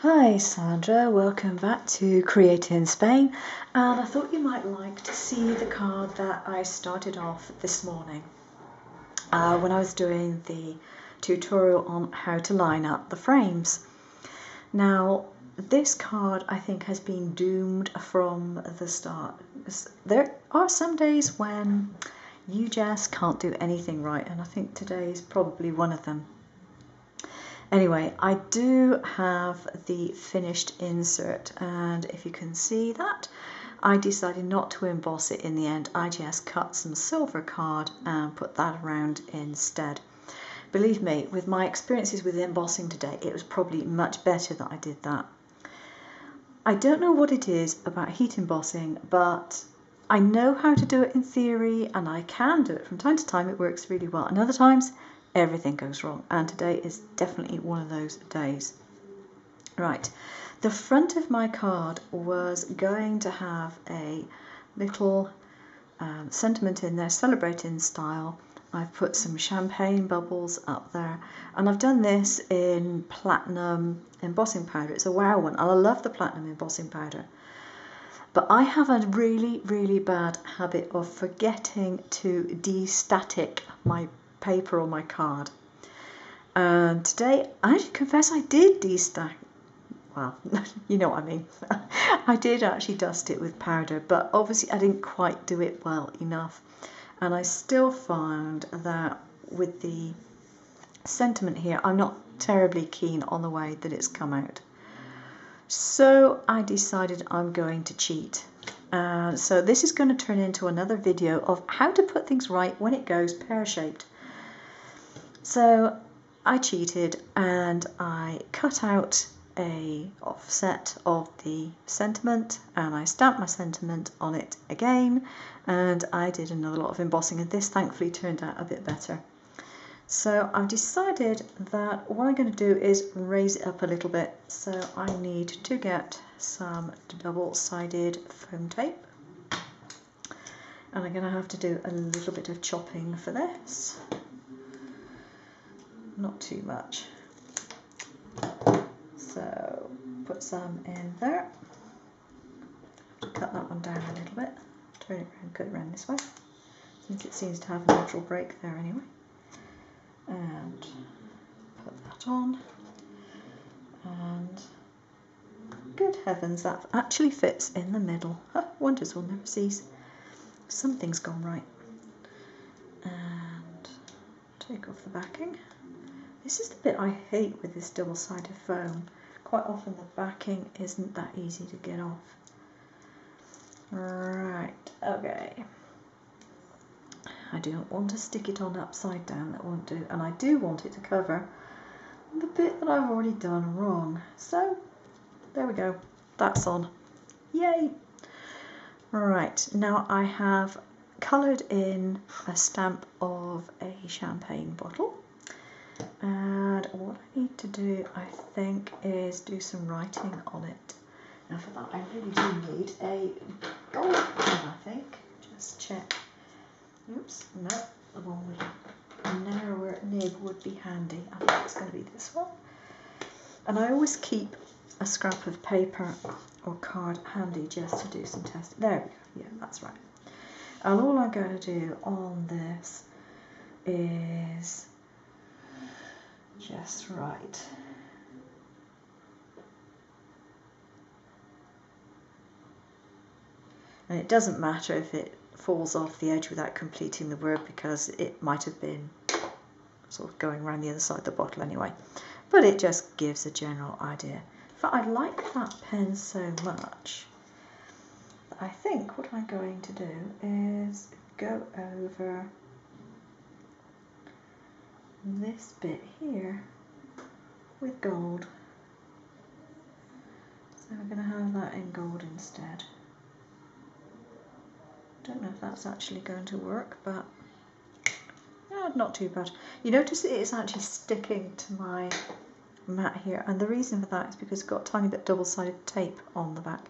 Hi Sandra, welcome back to Create in Spain, and I thought you might like to see the card that I started off this morning when I was doing the tutorial on how to line up the frames. Now this card I think has been doomed from the start. There are some days when you just can't do anything right, and I think today is probably one of them. Anyway, I do have the finished insert, and if you can see that, I decided not to emboss it in the end. I just cut some silver card and put that around instead. Believe me, with my experiences with embossing today, it was probably much better that I did that. I don't know what it is about heat embossing, but I know how to do it in theory, and I can do it from time to time. It works really well, and other times everything goes wrong, and today is definitely one of those days. Right, the front of my card was going to have a little sentiment in there, celebrate in style. I've put some champagne bubbles up there, and I've done this in platinum embossing powder. It's a wow one, and I love the platinum embossing powder. But I have a really bad habit of forgetting to de-static my paper or my card. And today, I should confess I did de-stack. Well, you know what I mean. I did actually dust it with powder, but obviously I didn't quite do it well enough. And I still found that with the sentiment here, I'm not terribly keen on the way that it's come out. So I decided I'm going to cheat. So this is going to turn into another video of how to put things right when it goes pear-shaped. So I cheated and I cut out a offset of the sentiment, and I stamped my sentiment on it again, and I did another lot of embossing, and this thankfully turned out a bit better. So I've decided that what I'm going to do is raise it up a little bit. So I need to get some double-sided foam tape, and I'm going to have to do a little bit of chopping for this. Not too much. So put some in there. Cut that one down a little bit. Turn it around, cut it around this way, since it seems to have a natural break there anyway. And put that on. And good heavens, that actually fits in the middle. Wonders will never cease. Something's gone right. And take off the backing. This is the bit I hate with this double-sided foam. Quite often the backing isn't that easy to get off. Right, okay. I don't want to stick it on upside down, that won't do. And I do want it to cover the bit that I've already done wrong. So, there we go. That's on. Yay! Right, now I have coloured in a stamp of a champagne bottle. And what I need to do, I think, is do some writing on it. Now for that I really do need a gold pen, I think. Just check. Oops, no, the one with a narrower nib would be handy. I think it's going to be this one. And I always keep a scrap of paper or card handy just to do some testing. There we go, yeah, that's right. And all I'm going to do on this is just write. And it doesn't matter if it falls off the edge without completing the word, because it might have been sort of going around the other side of the bottle anyway. But it just gives a general idea. But I like that pen so much that I think what I'm going to do is go over this bit here with gold. So we're going to have that in gold instead. Don't know if that's actually going to work, but not too bad. You notice it is actually sticking to my mat here, and the reason for that is because it's got a tiny bit double-sided tape on the back.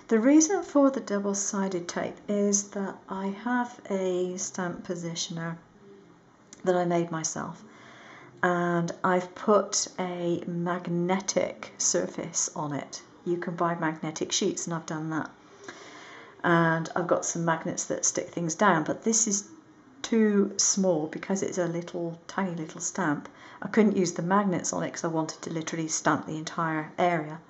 The reason for the double-sided tape is that I have a stamp positioner that I made myself, and I've put a magnetic surface on it. You can buy magnetic sheets, and I've done that. And I've got some magnets that stick things down, but this is too small because it's a little tiny little stamp. I couldn't use the magnets on it because I wanted to literally stamp the entire area.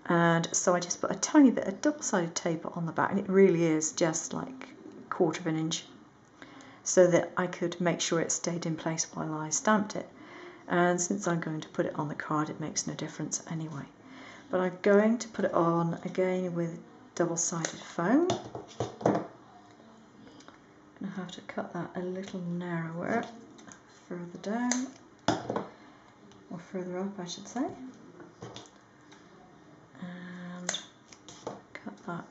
And so I just put a tiny bit of double-sided tape on the back, and it really is just like a 1/4 of an inch, so that I could make sure it stayed in place while I stamped it. And since I'm going to put it on the card, it makes no difference anyway. But I'm going to put it on again with double-sided foam. I'm going to have to cut that a little narrower further down, or further up I should say, and cut that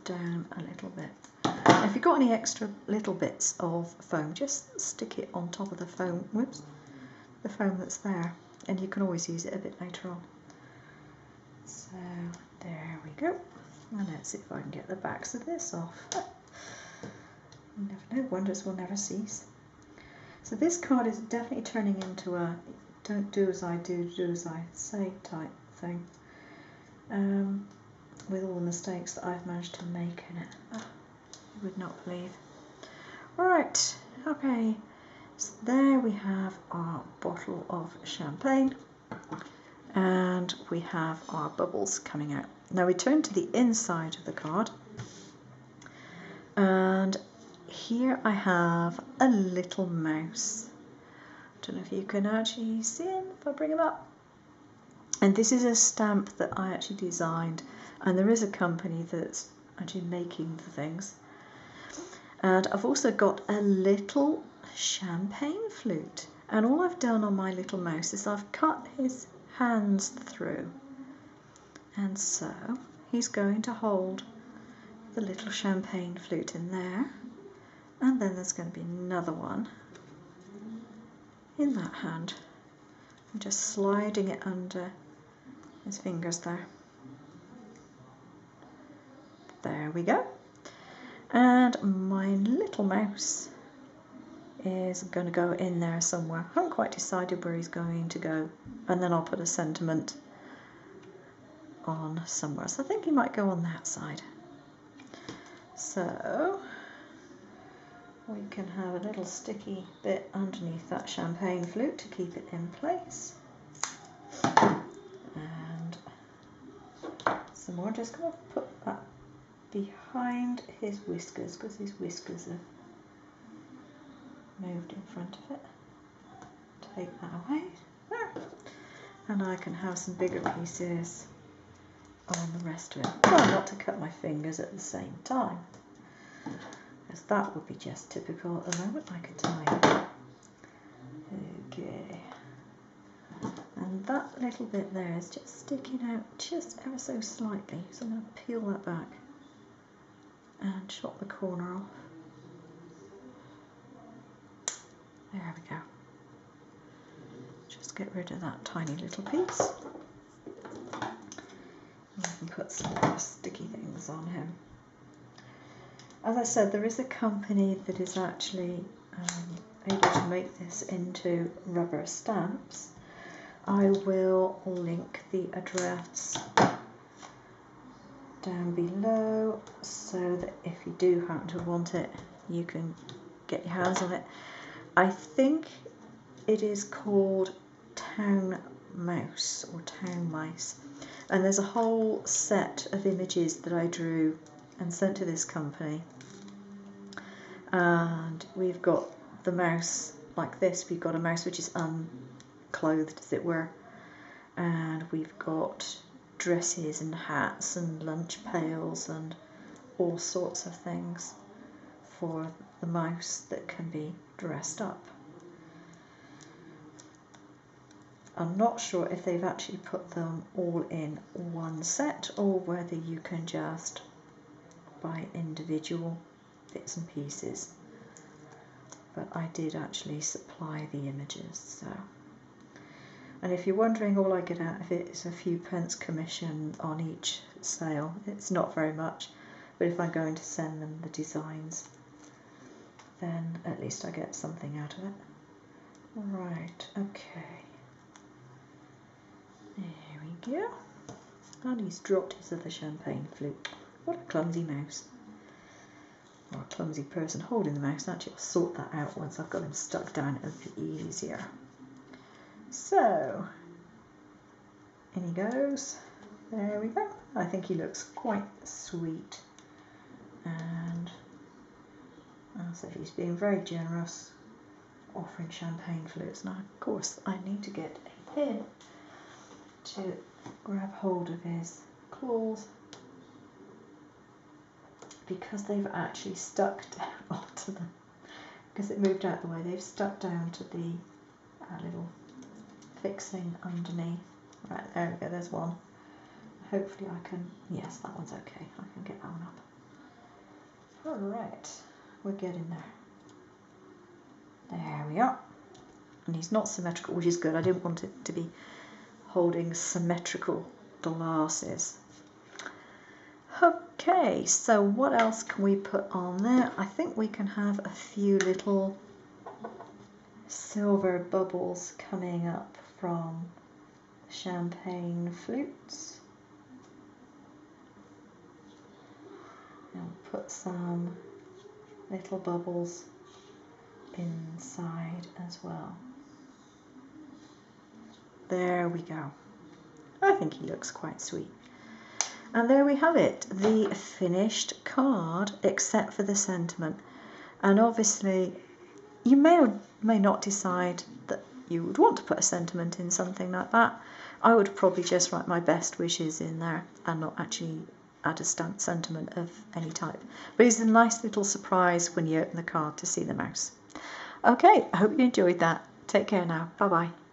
down a little bit. Now, if you've got any extra little bits of foam, just stick it on top of the foam, whoops, the foam that's there, and you can always use it a bit later on. So there we go. And let's see if I can get the backs of this off. You never know, wonders will never cease. So this card is definitely turning into a don't do as I do, do as I say type thing. With all the mistakes that I've managed to make in it. Oh, you would not believe. Right, okay. So there we have our bottle of champagne, and we have our bubbles coming out. Now we turn to the inside of the card, and here I have a little mouse. Don't know if you can actually see him if I bring him up. And this is a stamp that I actually designed, and there is a company that's actually making the things. And I've also got a little champagne flute, and all I've done on my little mouse is I've cut his hands through, and so he's going to hold the little champagne flute in there, and then there's going to be another one in that hand. I'm just sliding it under his fingers there. There we go. And my little mouse is going to go in there somewhere. I haven't quite decided where he's going to go, and then I'll put a sentiment on somewhere. So I think he might go on that side. So we can have a little sticky bit underneath that champagne flute to keep it in place. And some more, just going to put that behind his whiskers, because his whiskers have moved in front of it. Take that away. There. And I can have some bigger pieces on the rest of it. Try not to cut my fingers at the same time, because that would be just typical at the moment, I can tell you. Okay. And that little bit there is just sticking out just ever so slightly, so I'm going to peel that back and chop the corner off. There we go. Just get rid of that tiny little piece. And I can put some more sticky things on him. As I said, there is a company that is actually able to make this into rubber stamps. I will link the address down below, so that if you do happen to want it, you can get your hands on it. I think it is called Town Mouse or Town Mice, and there's a whole set of images that I drew and sent to this company, and we've got the mouse like this. We've got a mouse which is unclothed, as it were, and we've got dresses and hats and lunch pails and all sorts of things for the mouse that can be dressed up. I'm not sure if they've actually put them all in one set, or whether you can just buy individual bits and pieces, but I did actually supply the images. So, and if you're wondering, all I get out of it is a few pence commission on each sale. It's not very much, but if I'm going to send them the designs, then at least I get something out of it. Right, okay. There we go. And he's dropped his other champagne flute. What a clumsy mouse. Or a clumsy person holding the mouse. Actually, I'll sort that out once I've got him stuck down. It'll be easier. So, in he goes. There we go. I think he looks quite sweet. And as if he's being very generous, offering champagne flutes. Now, of course, I need to get a pin to grab hold of his claws because they've actually stuck down onto them. Because it moved out the way, they've stuck down to the little fixing underneath. Right, there we go, there's one. Hopefully I can, yes, that one's okay. I can get that one up. Alright, we're getting there. There we are. And he's not symmetrical, which is good. I didn't want it to be holding symmetrical glasses. Okay, so what else can we put on there? I think we can have a few little silver bubbles coming up from champagne flutes. And put some little bubbles inside as well. There we go. I think he looks quite sweet. And there we have it, the finished card, except for the sentiment. And obviously, you may or may not decide that you would want to put a sentiment in something like that. I would probably just write my best wishes in there and not actually add a sentiment of any type. But it's a nice little surprise when you open the card to see the mouse. Okay, I hope you enjoyed that. Take care now. Bye-bye.